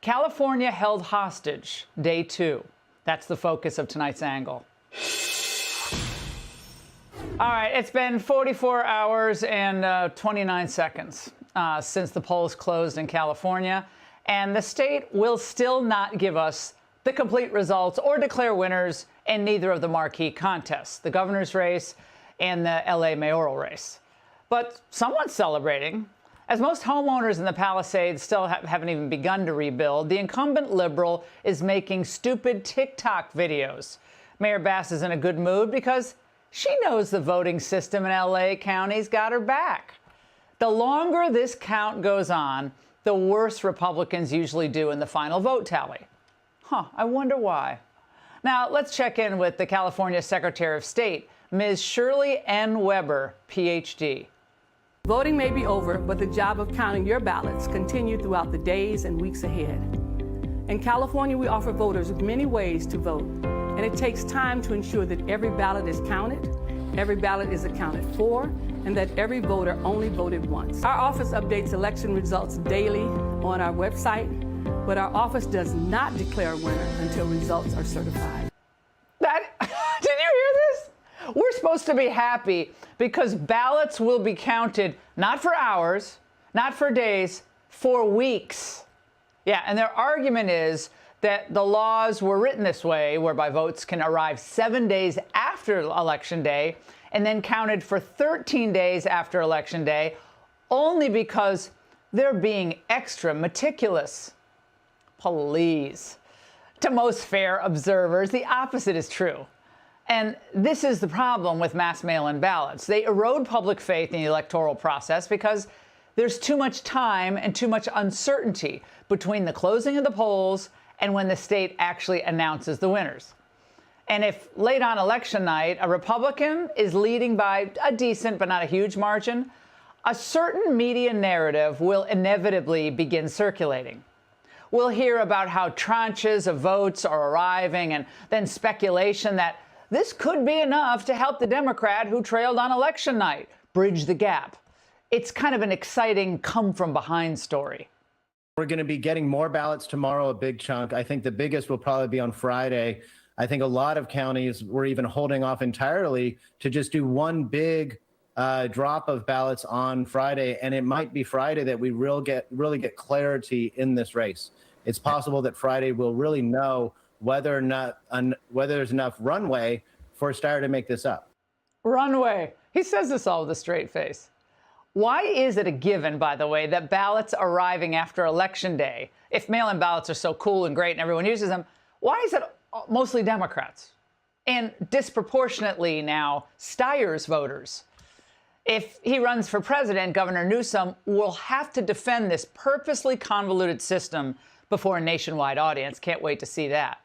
California held hostage, day 2. That's the focus of tonight's angle. All right, it's been 44 hours and 29 seconds since the polls closed in California, and the state will still not give us the complete results or declare winners in neither of the marquee contests, the governor's race and the LA mayoral race. But someone's celebrating. As most homeowners in the Palisades still haven't even begun to rebuild, the incumbent liberal is making stupid TikTok videos. Mayor Bass is in a good mood because she knows the voting system in LA County's got her back. The longer this count goes on, the worse Republicans usually do in the final vote tally. I wonder why. Now, let's check in with the California Secretary of State, Ms. Shirley N. Weber, Ph.D. Voting may be over, but the job of counting your ballots continues throughout the days and weeks ahead. In California, we offer voters many ways to vote, and it takes time to ensure that every ballot is counted, every ballot is accounted for, and that every voter only voted once. Our office updates election results daily on our website, but our office does not declare a winner until results are certified. Did you hear this? We're supposed to be happy because ballots will be counted not for hours, not for days, for weeks. Yeah, and their argument is that the laws were written this way, whereby votes can arrive 7 days after Election Day and then counted for 13 days after Election Day, only because they're being extra meticulous. Please. To most fair observers, the opposite is true. And this is the problem with mass mail-in ballots. They erode public faith in the electoral process because there's too much time and too much uncertainty between the closing of the polls and when the state actually announces the winners. And if late on election night, a Republican is leading by a decent but not a huge margin, a certain media narrative will inevitably begin circulating. We'll hear about how tranches of votes are arriving and then speculation that this could be enough to help the Democrat who trailed on election night bridge the gap. It's kind of an exciting come-from-behind story. We're going to be getting more ballots tomorrow, a big chunk. I think the biggest will probably be on Friday. I think a lot of counties were even holding off entirely to just do one big drop of ballots on Friday, and it might be Friday that we really get clarity in this race. It's possible that Friday we'll really know whether there's enough runway for Steyer to make this up. Runway. He says this all with a straight face. Why is it a given, by the way, that ballots arriving after Election Day, if mail-in ballots are so cool and great and everyone uses them, why is it mostly Democrats? And disproportionately now, Steyer's voters. If he runs for president, Governor Newsom will have to defend this purposely convoluted system before a nationwide audience. Can't wait to see that.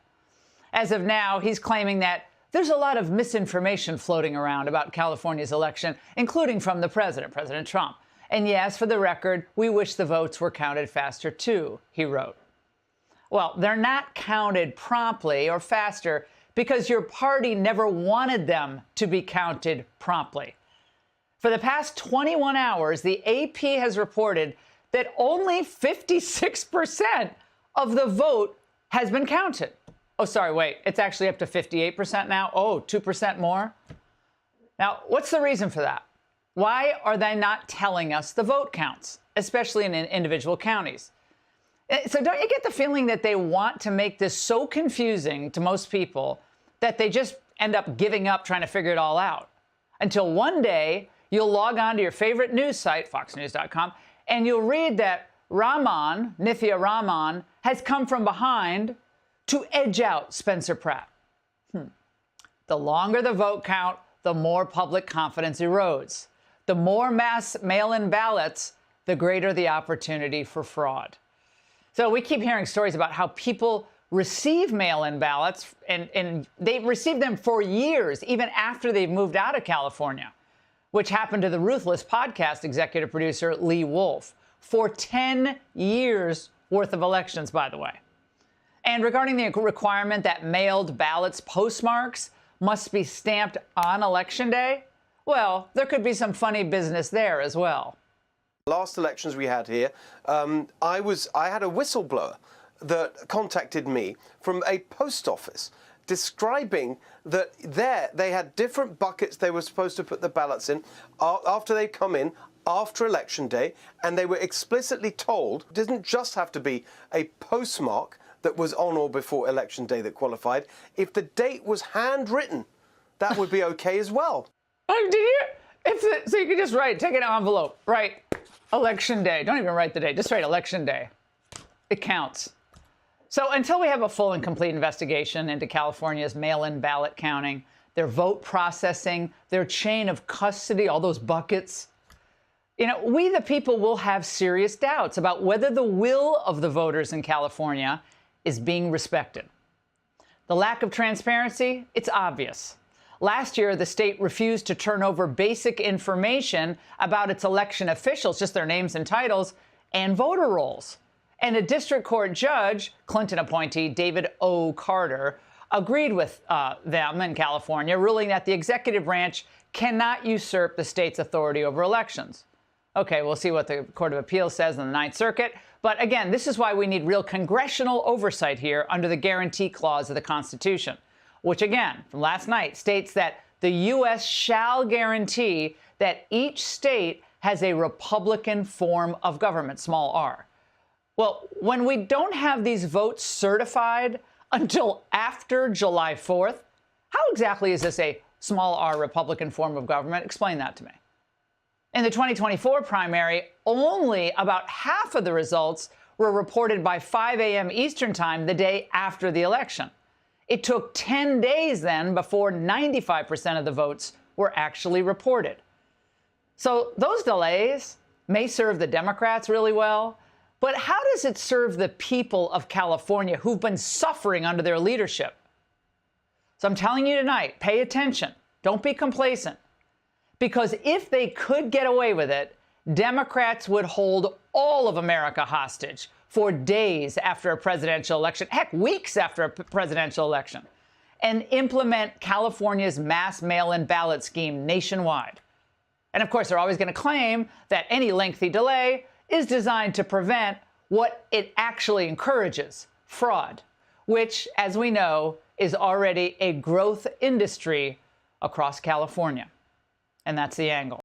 As of now, he's claiming that there's a lot of misinformation floating around about California's election, including from the president, President Trump. And yes, for the record, we wish the votes were counted faster, too, he wrote. Well, they're not counted promptly or faster because your party never wanted them to be counted promptly. For the past 21 hours, the AP has reported that only 56% of the vote has been counted. Oh, sorry, wait, it's actually up to 58% now? Oh, 2% more? Now, what's the reason for that? Why are they not telling us the vote counts, especially in individual counties? So don't you get the feeling that they want to make this so confusing to most people that they just end up giving up trying to figure it all out? Until one day, you'll log on to your favorite news site, foxnews.com, and you'll read that Nithya Raman, has come from behind to edge out Spencer Pratt. The longer the vote count, the more public confidence erodes. The more mass mail-in ballots, the greater the opportunity for fraud. So we keep hearing stories about how people receive mail-in ballots, and they receive them for years, even after they've moved out of California, which happened to the Ruthless podcast executive producer Lee Wolf, for 10 years worth of elections, by the way. And regarding the requirement that mailed ballots postmarks must be stamped on Election Day, well, there could be some funny business there as well. Last elections we had here, I had a whistleblower that contacted me from a post office describing that they had different buckets they were supposed to put the ballots in after they come in after Election Day, and they were explicitly told it didn't just have to be a postmark that was on or before Election Day that qualified. If the date was handwritten, that would be okay as well. Oh, did you? So you could just take an envelope, write Election Day. Don't even write the date, just write Election Day. It counts. So until we have a full and complete investigation into California's mail-in ballot counting, their vote processing, their chain of custody, all those buckets, we the people will have serious doubts about whether the will of the voters in California is being respected. The lack of transparency, it's obvious. Last year, the state refused to turn over basic information about its election officials, just their names and titles, and voter rolls. And a district court judge, Clinton appointee David O. Carter, agreed with them in California, ruling that the executive branch cannot usurp the state's authority over elections. Okay, we'll see what the Court of Appeals says in the Ninth Circuit. But again, this is why we need real congressional oversight here under the Guarantee Clause of the Constitution, which again, from last night, states that the U.S. shall guarantee that each state has a Republican form of government, small r. Well, when we don't have these votes certified until after July 4th, how exactly is this a small r Republican form of government? Explain that to me. In the 2024 primary, only about half of the results were reported by 5 a.m. Eastern Time the day after the election. It took 10 days then before 95% of the votes were actually reported. So those delays may serve the Democrats really well, but how does it serve the people of California who've been suffering under their leadership? So I'm telling you tonight, pay attention. Don't be complacent. Because if they could get away with it, Democrats would hold all of America hostage for days after a presidential election, heck, weeks after a presidential election, and implement California's mass mail-in ballot scheme nationwide. And of course, they're always going to claim that any lengthy delay is designed to prevent what it actually encourages, fraud, which, as we know, is already a growth industry across California. And that's the angle.